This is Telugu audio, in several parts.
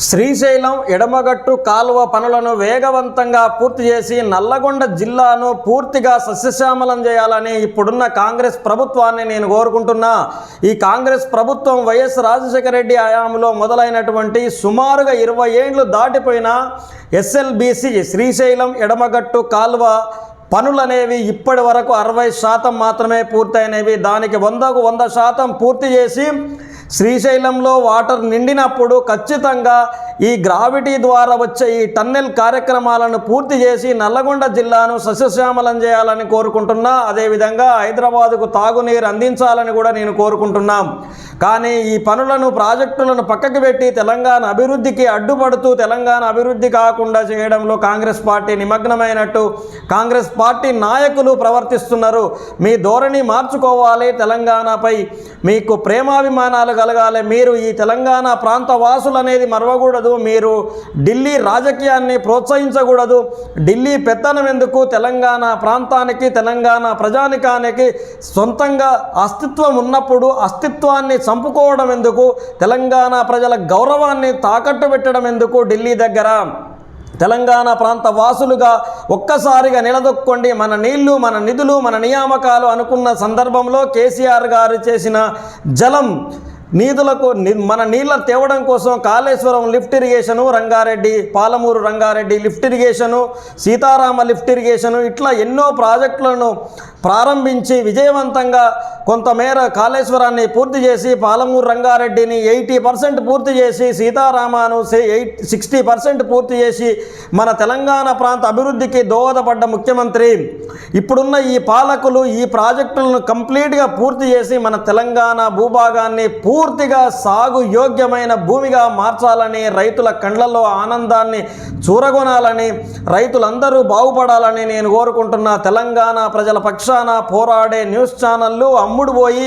శ్రీశైలం ఎడమగట్టు కాలువ పనులను వేగవంతంగా పూర్తి చేసి నల్లగొండ జిల్లాను పూర్తిగా సస్యశ్యామలం చేయాలని ఇప్పుడున్న కాంగ్రెస్ ప్రభుత్వాన్ని నేను కోరుకుంటున్నా. ఈ కాంగ్రెస్ ప్రభుత్వం వైఎస్ రాజశేఖర రెడ్డి హయాంలో మొదలైనటువంటి సుమారుగా 20 ఏళ్లు దాటిపోయిన ఎస్ఎల్బీసీ శ్రీశైలం ఎడమగట్టు కాలువ పనులనేవి ఇప్పటి వరకు 60% మాత్రమే పూర్తయినవి. దానికి 100కు 100% పూర్తి చేసి శ్రీశైలంలో వాటర్ నిండినప్పుడు ఖచ్చితంగా ఈ గ్రావిటీ ద్వారా వచ్చే ఈ టన్నెల్ కార్యక్రమాలను పూర్తి చేసి నల్లగొండ జిల్లాను సస్యశ్యామలం చేయాలని కోరుకుంటున్నా. అదేవిధంగా హైదరాబాదుకు తాగునీరు అందించాలని కూడా నేను కోరుకుంటున్నాం. కానీ ఈ పనులను ప్రాజెక్టులను పక్కకు పెట్టి తెలంగాణ అభివృద్ధికి అడ్డుపడుతూ తెలంగాణ అభివృద్ధి కాకుండా చేయడంలో కాంగ్రెస్ పార్టీ నిమగ్నమైనట్టు కాంగ్రెస్ పార్టీ నాయకులు ప్రవర్తిస్తున్నారు. మీ ధోరణి మార్చుకోవాలి. తెలంగాణపై మీకు ప్రేమాభిమానాలు కలగాలి. మీరు ఈ తెలంగాణ ప్రాంత వాసులు అనేది మరవకూడదు. మీరు ఢిల్లీ రాజకీయాన్ని ప్రోత్సహించకూడదు. ఢిల్లీ పెత్తనం ఎందుకు? తెలంగాణ ప్రాంతానికి తెలంగాణ ప్రజానికానికి సొంతంగా అస్తిత్వం ఉన్నప్పుడు అస్తిత్వాన్ని చంపుకోవడం ఎందుకు? తెలంగాణ ప్రజల గౌరవాన్ని తాకట్టు పెట్టడం ఎందుకు ఢిల్లీ దగ్గర? తెలంగాణ ప్రాంత వాసులుగా ఒక్కసారిగా నిలదొక్కండి. మన నీళ్లు, మన నిధులు, మన నియామకాలు అనుకున్న సందర్భంలో కేసీఆర్ గారు చేసిన జలం నిధులకు మన నీళ్ళ తేవడం కోసం Kaleshwaram lift irrigation, Rangareddy Palamuru Rangareddy lift irrigation, Sitarama lift irrigation, ఇట్లా ఎన్నో ప్రాజెక్టులను ప్రారంభించి విజయవంతంగా కొంతమేర కాళేశ్వరాన్ని పూర్తి చేసి పాలమూరు రంగారెడ్డిని 80% పూర్తి చేసి సీతారామను 60% పూర్తి చేసి మన తెలంగాణ ప్రాంత అభివృద్ధికి దోహదపడ్డ ముఖ్యమంత్రి. ఇప్పుడున్న ఈ పాలకులు ఈ ప్రాజెక్టులను కంప్లీట్గా పూర్తి చేసి మన తెలంగాణ భూభాగాన్ని పూర్తిగా సాగు యోగ్యమైన భూమిగా మార్చాలని, రైతుల కండ్లలో ఆనందాన్ని చూరగొనాలని, రైతులందరూ బాగుపడాలని నేను కోరుకుంటున్నా. తెలంగాణ ప్రజల పక్షాన పోరాడే న్యూస్ ఛానళ్ళు అమ్ముడుపోయి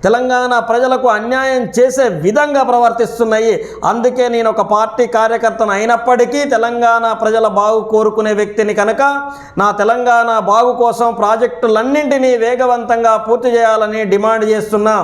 తెలంగాణ ప్రజలకు అన్యాయం చేసే విధంగా ప్రవర్తిస్తున్నాయి. అందుకే నేను ఒక పార్టీ కార్యకర్తను అయినప్పటికీ తెలంగాణ ప్రజల బాగు కోరుకునే వ్యక్తిని కనుక నా తెలంగాణ బాగు కోసం ప్రాజెక్టులన్నింటినీ వేగవంతంగా పూర్తి చేయాలని డిమాండ్ చేస్తున్నా.